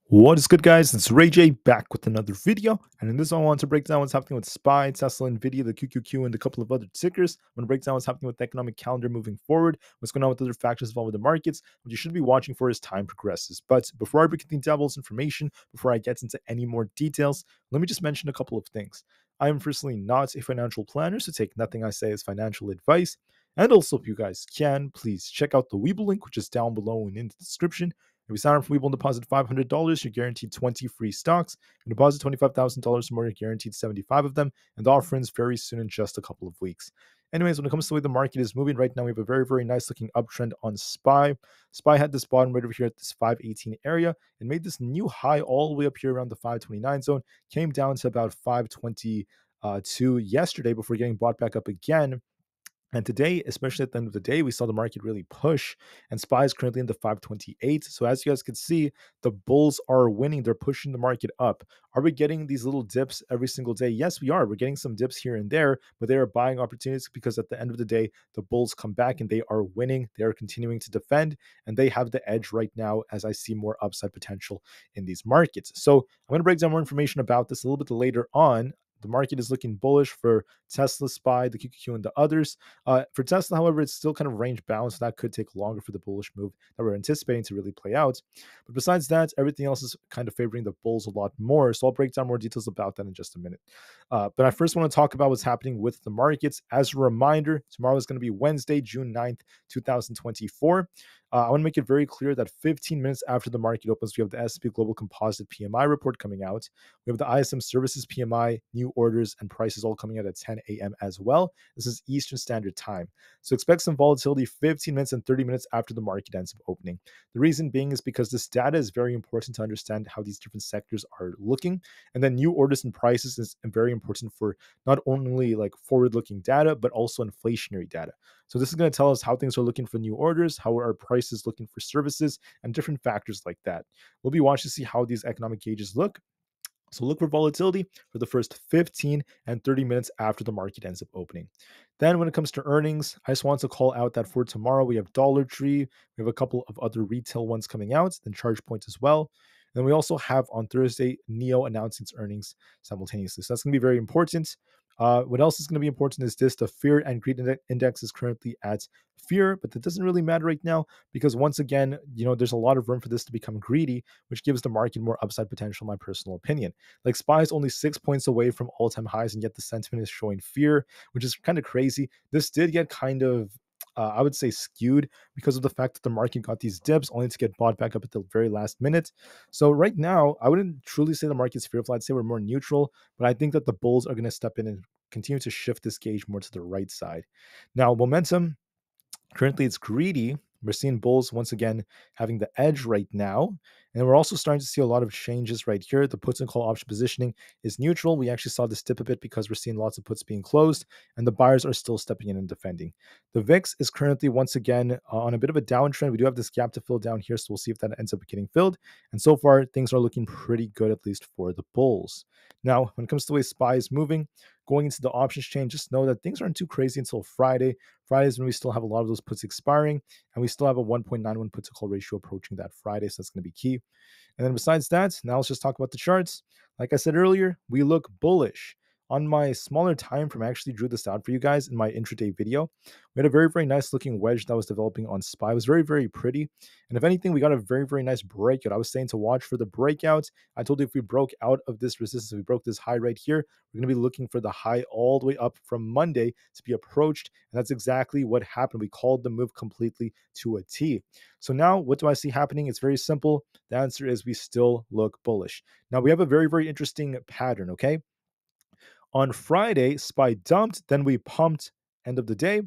What is good, guys? It's Rey-Jay back with another video, and in this one I want to break down what's happening with SPY, Tsla, Nvda, the QQQ, and a couple of other tickers. I'm going to break down what's happening with the economic calendar moving forward, what's going on with other factors involved with the markets, what you should be watching for as time progresses. But before I break into devil's information, before I get into any more details, let me just mention a couple of things. I am personally not a financial planner, so take nothing I say as financial advice. And also, if you guys can, please check out the Webull link, which is down below and in the description. If you sign up for Webull and deposit $500, you're guaranteed 20 free stocks. If you deposit $25,000 or more, you're guaranteed 75 of them. And the offer ends very soon in just a couple of weeks. Anyways, when it comes to the way the market is moving right now, we have a very, very nice looking uptrend on SPY. SPY had this bottom right over here at this 518 area and made this new high all the way up here around the 529 zone. Came down to about 522 yesterday before getting bought back up again. And today, especially at the end of the day, we saw the market really push, and SPY is currently in the 528. So as you guys can see, the bulls are winning. They're pushing the market up. Are we getting these little dips every single day? Yes, we are. We're getting some dips here and there, but they are buying opportunities because at the end of the day, the bulls come back and they are winning. They are continuing to defend, and they have the edge right now as I see more upside potential in these markets. So I'm going to break down more information about this a little bit later on. The market is looking bullish for Tsla, SPY, the QQQ, and the others. For Tsla, however, it's still kind of range bound, so that could take longer for the bullish move that we're anticipating to really play out. But besides that, everything else is kind of favoring the bulls a lot more. So I'll break down more details about that in just a minute. But I first want to talk about what's happening with the markets. As a reminder, tomorrow is going to be Wednesday, June 9th, 2024. I want to make it very clear that 15 minutes after the market opens, we have the S&P Global Composite PMI report coming out. We have the ISM Services PMI, new orders, and prices all coming out at 10 a.m. as well. This is Eastern Standard Time. So expect some volatility 15 minutes and 30 minutes after the market ends up opening. The reason being is because this data is very important to understand how these different sectors are looking. And then new orders and prices is very important for not only like forward-looking data, but also inflationary data. So this is going to tell us how things are looking for new orders, how are prices looking for services, and different factors like that. We'll be watching to see how these economic gauges look. So look for volatility for the first 15 and 30 minutes after the market ends up opening. Then when it comes to earnings, I just want to call out that for tomorrow, we have Dollar Tree. We have a couple of other retail ones coming out, then ChargePoint as well. And then we also have on Thursday, NEO announcing its earnings simultaneously. So that's going to be very important. What else is going to be important is this: the fear and greed index is currently at fear, but that doesn't really matter right now because once again, there's a lot of room for this to become greedy, which gives the market more upside potential, in my personal opinion. Like SPY is only 6 points away from all-time highs, and yet the sentiment is showing fear, which is kind of crazy. This did get kind of I would say skewed because of the fact that the market got these dips only to get bought back up at the very last minute. So right now, I wouldn't truly say the market's fearful. I'd say we're more neutral, but I think that the bulls are going to step in and continue to shift this gauge more to the right side. Now, momentum, currently it's greedy. We're seeing bulls once again having the edge right now. And we're also starting to see a lot of changes right here. The puts and call option positioning is neutral. We actually saw this dip a bit because we're seeing lots of puts being closed, and the buyers are still stepping in and defending. The VIX is currently once again on a bit of a downtrend. We do have this gap to fill down here, so we'll see if that ends up getting filled. And so far, things are looking pretty good, at least for the bulls. Now, when it comes to the way SPY is moving, going into the options chain, just know that things aren't too crazy until Friday. Friday is when we still have a lot of those puts expiring, and we still have a 1.91 put to call ratio approaching that Friday, so that's going to be key. And then besides that, now let's just talk about the charts. Like I said earlier, we look bullish. On my smaller time frame, I actually drew this out for you guys in my intraday video. We had a very, very nice looking wedge that was developing on SPY. It was very, very pretty. And if anything, we got a very, very nice breakout. I was saying to watch for the breakout. I told you if we broke out of this resistance, if we broke this high right here, we're going to be looking for the high all the way up from Monday to be approached. And that's exactly what happened. We called the move completely to a T. So now what do I see happening? It's very simple. The answer is we still look bullish. Now we have a very, very interesting pattern, okay? On Friday, SPY dumped, then we pumped end of the day.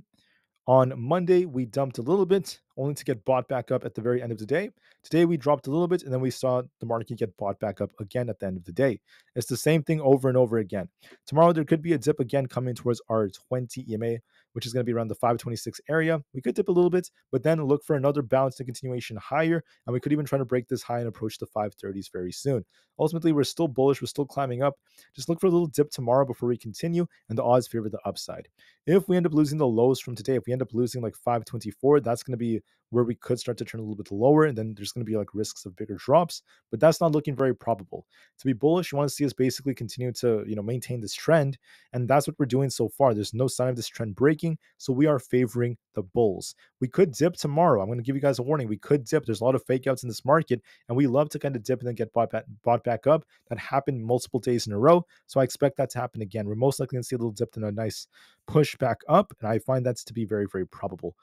On Monday, we dumped a little bit, only to get bought back up at the very end of the day. Today, we dropped a little bit, and then we saw the market get bought back up again at the end of the day. It's the same thing over and over again. Tomorrow, there could be a dip again coming towards our 20 EMA. which is going to be around the 526 area. We could dip a little bit, but then look for another bounce and continuation higher, and we could even try to break this high and approach the 530s very soon. Ultimately, we're still bullish, we're still climbing up. Just look for a little dip tomorrow before we continue, and the odds favor the upside. If we end up losing the lows from today, if we end up losing like 524, that's going to be where we could start to turn a little bit lower, and then there's going to be like risks of bigger drops, but that's not looking very probable. To be bullish, you want to see us basically continue to, maintain this trend, and that's what we're doing so far. There's no sign of this trend breaking, so we are favoring the bulls. We could dip tomorrow. I'm going to give you guys a warning. We could dip. There's a lot of fake outs in this market, and we love to kind of dip and then get bought back up. That happened multiple days in a row, so I expect that to happen again. We're most likely going to see a little dip and a nice push back up, and I find that's to be very, very probable.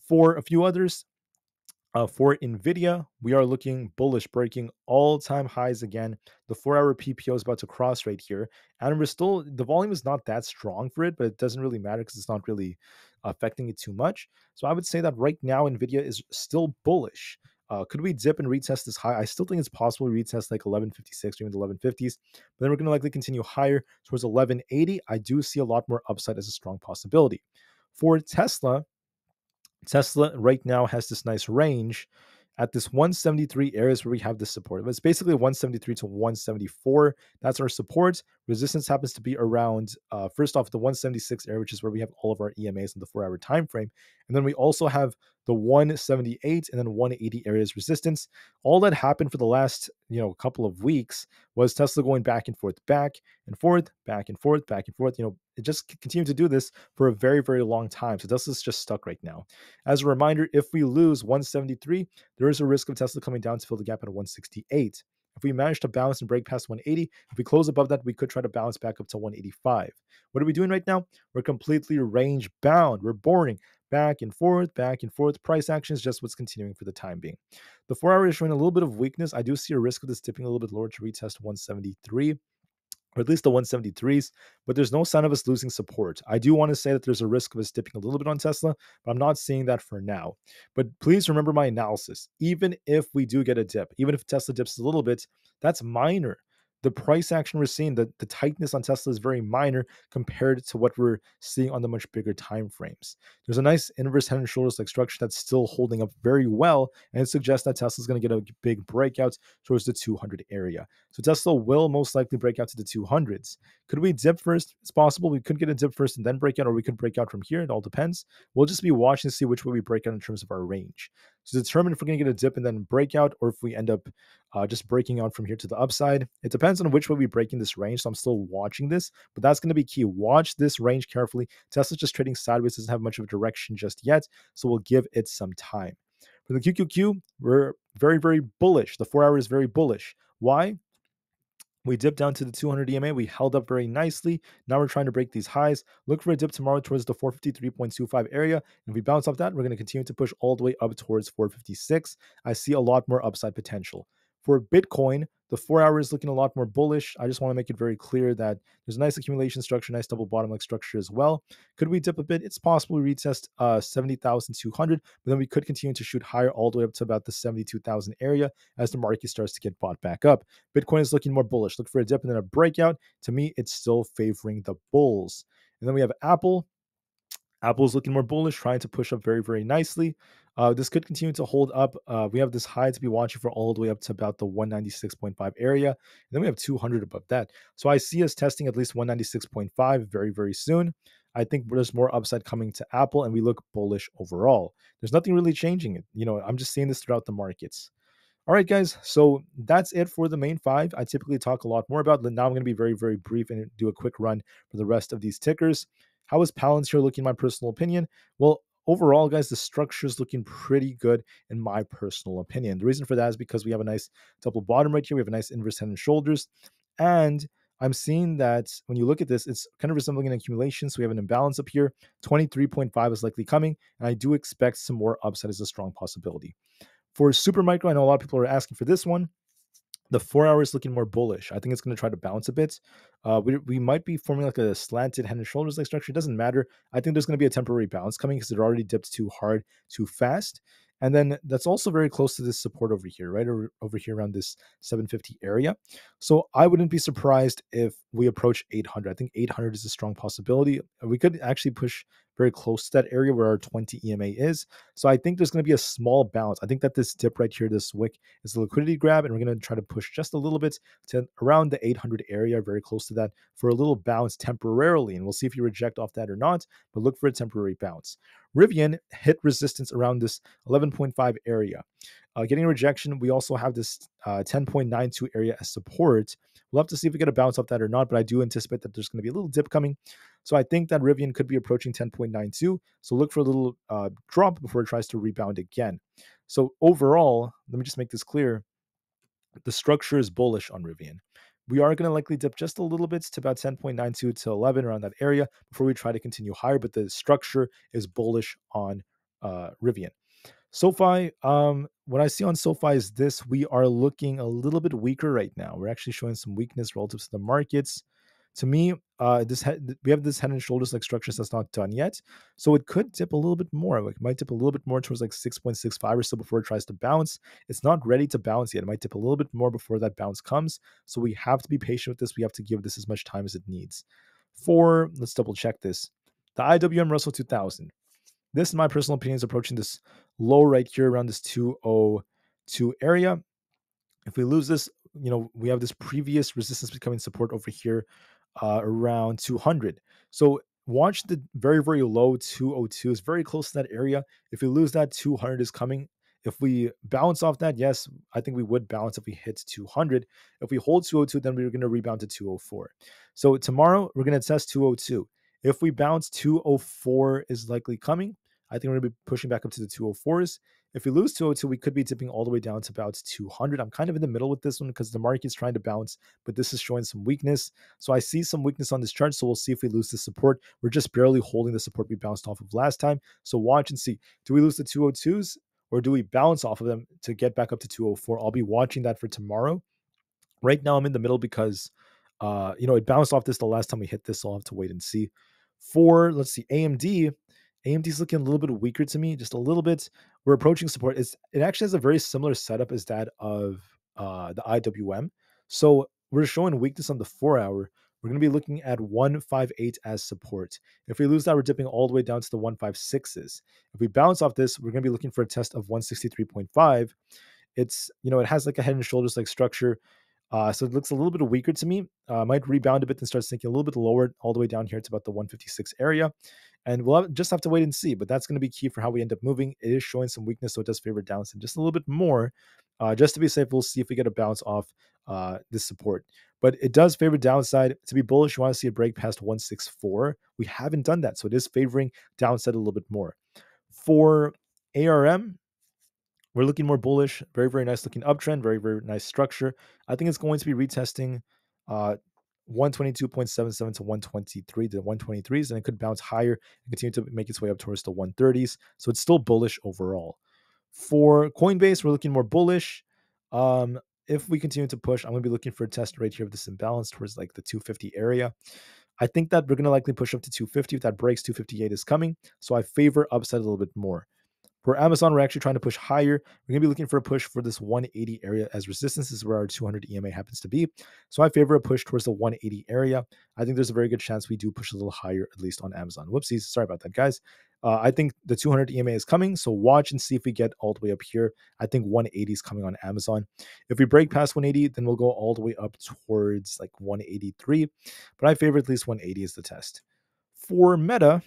For a few others, for Nvda, we are looking bullish, breaking all-time highs again. The 4-hour PPO is about to cross right here, and the volume is not that strong for it, but it doesn't really matter because it's not really affecting it too much. So I would say that right now Nvda is still bullish. Could we dip and retest this high? I still think it's possible to retest like 1156 or even the 1150s, but then we're going to likely continue higher towards 1180. I do see a lot more upside as a strong possibility. For Tesla right now has this nice range at this 173 areas where we have this support. It's basically 173 to 174. That's our support. Resistance happens to be around, first off, the 176 area, which is where we have all of our EMAs in the 4-hour time frame. And then we also have the 178 and then 180 areas resistance. All that happened for the last, couple of weeks was Tesla going back and forth, back and forth, back and forth, back and forth. It just continued to do this for a very, very long time. So Tesla's just stuck right now. As a reminder, if we lose 173, there is a risk of Tesla coming down to fill the gap at 168. If we manage to bounce and break past 180, if we close above that, we could try to bounce back up to 185. What are we doing right now? We're completely range bound. We're boring back and forth, back and forth. Price action is just what's continuing for the time being. The 4-hour is showing a little bit of weakness. I do see a risk of this dipping a little bit lower to retest 173. Or at least the 173s, but there's no sign of us losing support. I do want to say that there's a risk of us dipping a little bit on Tesla, but I'm not seeing that for now. But please remember my analysis. Even if we do get a dip, even if Tesla dips a little bit, that's minor. The price action we're seeing, the tightness on Tesla is very minor compared to what we're seeing on the much bigger time frames. There's a nice inverse head and shoulders like structure that's still holding up very well, and it suggests that Tesla's going to get a big breakout towards the 200 area. So Tesla will most likely break out to the 200s. Could we dip first? It's possible. We could get a dip first and then break out, or we could break out from here. It all depends. We'll just be watching to see which way we break out in terms of our range. So determine if we're going to get a dip and then break out, or if we end up just breaking out from here to the upside. It depends on which way we break in this range, so I'm still watching this, but that's going to be key. Watch this range carefully. Tesla's just trading sideways, doesn't have much of a direction just yet, so we'll give it some time. For the QQQ, we're very, very bullish. The 4-hour is very bullish. Why? We dipped down to the 200 EMA. We held up very nicely. Now we're trying to break these highs. Look for a dip tomorrow towards the 453.25 area. And if we bounce off that, we're going to continue to push all the way up towards 456. I see a lot more upside potential. For Bitcoin, the 4-hour is looking a lot more bullish. I just want to make it very clear that there's a nice accumulation structure, nice double bottom like structure as well. Could we dip a bit? It's possible we retest 70,200, but then we could continue to shoot higher all the way up to about the 72,000 area as the market starts to get bought back up. Bitcoin is looking more bullish. Look for a dip and then a breakout. To me, it's still favoring the bulls. And then we have Aapl. Aapl is looking more bullish, trying to push up very, very nicely. This could continue to hold up. We have this high to be watching for all the way up to about the 196.5 area. And then we have 200 above that. So I see us testing at least 196.5 very, very soon. I think there's more upside coming to Aapl, and we look bullish overall. There's nothing really changing it. I'm just seeing this throughout the markets. All right, guys. So that's it for the main 5. I typically talk a lot more about, but now I'm going to be very, very brief and do a quick run for the rest of these tickers. How is Palantir looking, in my personal opinion? Well, overall, guys, the structure is looking pretty good in my personal opinion. The reason for that is because we have a nice double bottom right here. We have a nice inverse head and shoulders. And I'm seeing that when you look at this, it's kind of resembling an accumulation. So we have an imbalance up here. 23.5 is likely coming. And I do expect some more upside as a strong possibility. For Supermicro, I know a lot of people are asking for this one. The 4-hour is looking more bullish. I think it's going to try to bounce a bit. We might be forming like a slanted head and shoulders like structure. It doesn't matter. I think there's going to be a temporary bounce coming because it already dipped too hard, too fast. And then that's also very close to this support over here, right? Over here around this 750 area. So I wouldn't be surprised if we approach 800. I think 800 is a strong possibility. We could actually push very close to that area where our 20 EMA is. So I think there's going to be a small bounce. I think that this dip right here, this wick, is a liquidity grab, and we're going to try to push just a little bit to around the 800 area, very close to that, for a little bounce temporarily. And we'll see if you reject off that or not, but look for a temporary bounce. Rivian hit resistance around this 11.5 area. Getting a rejection, we also have this 10.92 area as support. We'll have to see if we get a bounce off that or not, but I do anticipate that there's going to be a little dip coming. So I think that Rivian could be approaching 10.92. So look for a little drop before it tries to rebound again. So overall, let me just make this clear. The structure is bullish on Rivian. We are going to likely dip just a little bit to about 10.92 to 11 around that area before we try to continue higher, but the structure is bullish on Rivian. SoFi, what I see on SoFi is this. We are looking a little bit weaker right now. We're actually showing some weakness relative to the markets. To me, we have this head and shoulders like structures that's not done yet. So it could dip a little bit more. Like, it might dip a little bit more towards like 6.65 or so before it tries to bounce. It's not ready to bounce yet. It might dip a little bit more before that bounce comes. So we have to be patient with this. We have to give this as much time as it needs. Let's double check this. The IWM Russell 2000. This, in my personal opinion, is approaching this low right here around this 202 area. If we lose this, we have this previous resistance becoming support over here around 200. So watch the very, very low 202 is very close to that area. If we lose that, 200 is coming. If we bounce off that, yes, I think we would bounce if we hit 200. If we hold 202, then we're going to rebound to 204. So tomorrow, we're going to test 202. If we bounce, 204 is likely coming. I think we're going to be pushing back up to the 204s. If we lose 202, we could be dipping all the way down to about 200. I'm kind of in the middle with this one because the market's trying to bounce, but this is showing some weakness. So I see some weakness on this chart, so we'll see if we lose the support. We're just barely holding the support we bounced off of last time. So watch and see. Do we lose the 202s or do we bounce off of them to get back up to 204? I'll be watching that for tomorrow. Right now, I'm in the middle because, it bounced off this the last time we hit this, so I'll have to wait and see. Let's see, AMD. AMD's looking a little bit weaker to me, just a little bit. We're approaching support. It actually has a very similar setup as that of the IWM. So we're showing weakness on the 4-hour. We're going to be looking at 158 as support. If we lose that, we're dipping all the way down to the 156s. If we bounce off this, we're going to be looking for a test of 163.5. It's, it has like a head and shoulders like structure. So it looks a little bit weaker to me. Might rebound a bit and start sinking a little bit lower, all the way down here to about the 156 area. And we'll just have to wait and see. But that's going to be key for how we end up moving. It is showing some weakness, so it does favor downside just a little bit more. Just to be safe, we'll see if we get a bounce off this support. But it does favor downside. To be bullish, you want to see a break past 164. We haven't done that, so it is favoring downside a little bit more. For ARM, we're looking more bullish. Very, very nice looking uptrend. Very, very nice structure. I think it's going to be retesting 122.77 to 123 to 123s, and it could bounce higher and continue to make its way up towards the 130s. So it's still bullish overall. For Coinbase, we're looking more bullish. If we continue to push, I'm going to be looking for a test right here of this imbalance towards like the 250 area. I think that we're going to likely push up to 250. If that breaks, 258 is coming. So I favor upside a little bit more. For Amazon, we're actually trying to push higher. We're going to be looking for a push for this 180 area as resistance. This is where our 200 EMA happens to be. So I favor a push towards the 180 area. I think there's a very good chance we do push a little higher, at least on Amazon. Whoopsies. Sorry about that, guys. I think the 200 EMA is coming. So watch and see if we get all the way up here. I think 180 is coming on Amazon. If we break past 180, then we'll go all the way up towards like 183. But I favor at least 180 as the test. For Meta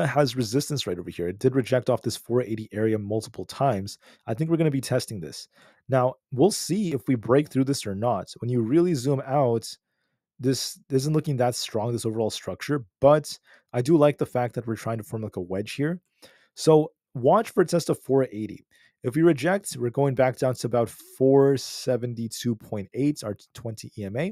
has resistance right over here. It did reject off this 480 area multiple times. I think we're going to be testing this. Now, we'll see if we break through this or not. When you really zoom out, this isn't looking that strong, this overall structure, but I do like the fact that we're trying to form like a wedge here. So watch for a test of 480. If we reject, we're going back down to about 472.8, our 20 EMA.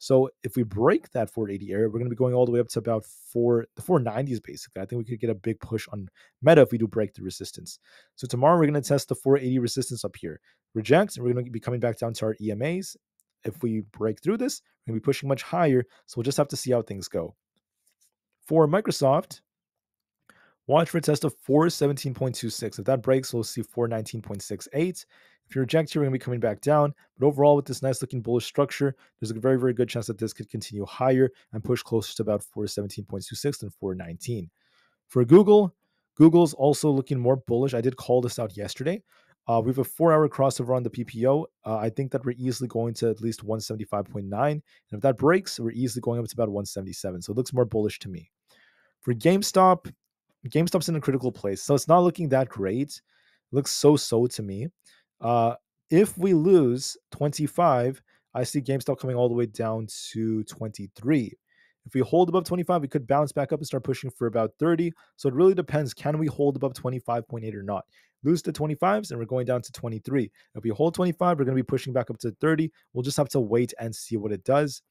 So if we break that 480 area, we're going to be going all the way up to about the 490s basically. I think we could get a big push on Meta if we do break the resistance. So tomorrow we're going to test the 480 resistance up here. Reject, and we're going to be coming back down to our EMAs. If we break through this, we're going to be pushing much higher. So we'll just have to see how things go. For Microsoft, Watch for a test of 417.26. If that breaks, we'll see 419.68. If you reject here, we're going to be coming back down. But overall, with this nice looking bullish structure, there's a very, very good chance that this could continue higher and push closer to about 417.26 than 419. For Google, Google's also looking more bullish. I did call this out yesterday. We have a 4-hour crossover on the PPO. I think that we're easily going to at least 175.9. And if that breaks, we're easily going up to about 177. So it looks more bullish to me. For GameStop, GameStop's in a critical place, so it's not looking that great. It looks so to me. Uh, if we lose 25, I see GameStop coming all the way down to 23. If we hold above 25, we could bounce back up and start pushing for about 30. So it really depends. Can we hold above 25.8 or not? Lose to 25s and we're going down to 23. If we hold 25, we're going to be pushing back up to 30. We'll just have to wait and see what it does.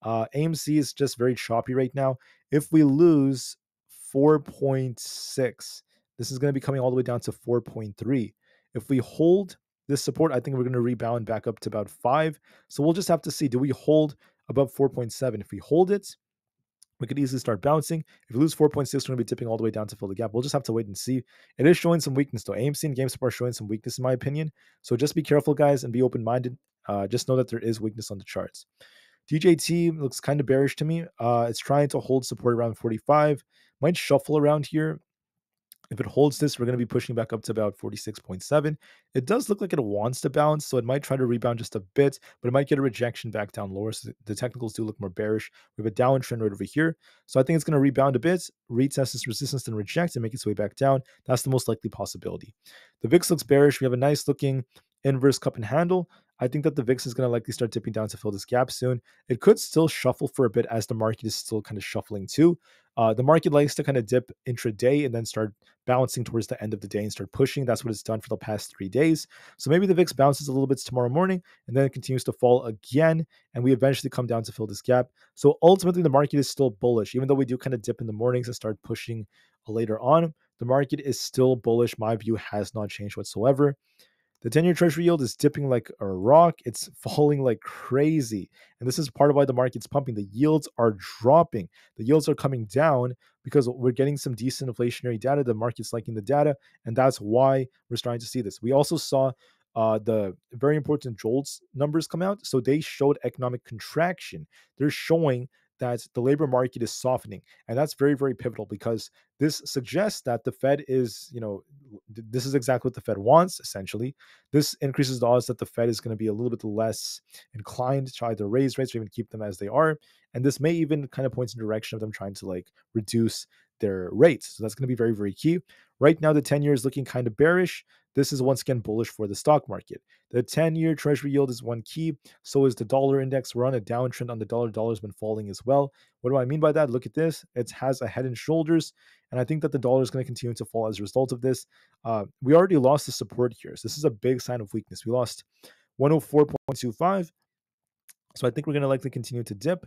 AMC is just very choppy right now. If we lose 4.6, this is going to be coming all the way down to 4.3. If we hold this support, I think we're going to rebound back up to about 5. So we'll just have to see, do we hold above 4.7? If we hold it, we could easily start bouncing. If we lose 4.6, we're going to be dipping all the way down to fill the gap. We'll just have to wait and see. It is showing some weakness, though. AMC and GameStop are showing some weakness, in my opinion. So just be careful, guys, and be open-minded. Just know that there is weakness on the charts. DJT looks kind of bearish to me. It's trying to hold support around 45. Might shuffle around here. If it holds this, we're going to be pushing back up to about 46.7. It does look like it wants to bounce, so it might try to rebound just a bit, but it might get a rejection back down lower. So the technicals do look more bearish. We have a downtrend right over here. So I think it's going to rebound a bit, retest this resistance, then reject and make its way back down. That's the most likely possibility. The VIX looks bearish. We have a nice looking inverse cup and handle. I think that the VIX is going to likely start dipping down to fill this gap soon. It could still shuffle for a bit as the market is still kind of shuffling too. The market likes to kind of dip intraday and then start bouncing towards the end of the day and start pushing. That's what it's done for the past 3 days. So maybe the VIX bounces a little bit tomorrow morning and then it continues to fall again. And we eventually come down to fill this gap. So ultimately, the market is still bullish. Even though we do kind of dip in the mornings and start pushing later on, the market is still bullish. My view has not changed whatsoever. The 10-year treasury yield is dipping like a rock. It's falling like crazy. And this is part of why the market's pumping. The yields are dropping. The yields are coming down because we're getting some decent inflationary data. The market's liking the data. And that's why we're starting to see this. We also saw the very important JOLTS numbers come out. So they showed economic contraction. They're showing that the labor market is softening. And that's very, very pivotal because this suggests that the Fed is, this is exactly what the Fed wants, essentially. This increases the odds that the Fed is going to be a little bit less inclined to either raise rates or even keep them as they are. And this may even kind of point in the direction of them trying to like reduce their rates. So that's going to be very, very key. Right now, the 10-year is looking kind of bearish. This is once again bullish for the stock market. The 10-year treasury yield is one key. So is the dollar index. We're on a downtrend on the dollar. Dollar's been falling as well. What do I mean by that? Look at this. It has a head and shoulders. And I think that the dollar is going to continue to fall as a result of this. We already lost the support here. So this is a big sign of weakness. We lost 104.25. So I think we're going to likely continue to dip.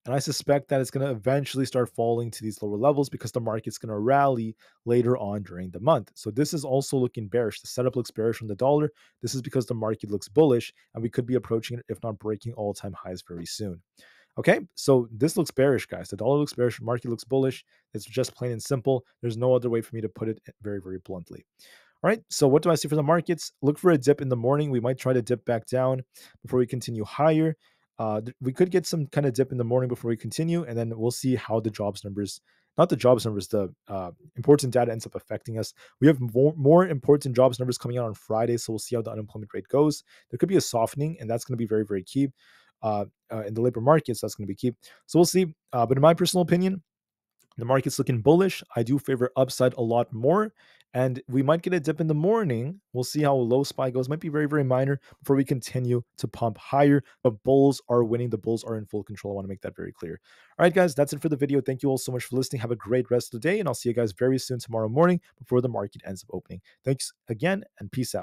And I suspect that it's going to eventually start falling to these lower levels because the market's going to rally later on during the month. So this is also looking bearish. The setup looks bearish on the dollar. This is because the market looks bullish and we could be approaching it, if not breaking all-time highs very soon. Okay, so this looks bearish, guys. The dollar looks bearish. Market looks bullish. It's just plain and simple. There's no other way for me to put it very, very bluntly. All right, so what do I see for the markets? Look for a dip in the morning. We might try to dip back down before we continue higher. We could get some kind of dip in the morning before we continue, and then we'll see how the jobs numbers, not the jobs numbers, the important data ends up affecting us. We have more important jobs numbers coming out on Friday, so we'll see how the unemployment rate goes. There could be a softening, and that's going to be very, very key. In the labor markets, that's going to be key. So we'll see. But in my personal opinion, the market's looking bullish. I do favor upside a lot more. And we might get a dip in the morning. We'll see how low SPY goes. Might be very, very minor before we continue to pump higher. But bulls are winning. The bulls are in full control. I want to make that very clear. All right, guys, that's it for the video. Thank you all so much for listening. Have a great rest of the day. And I'll see you guys very soon tomorrow morning before the market ends up opening. Thanks again and peace out.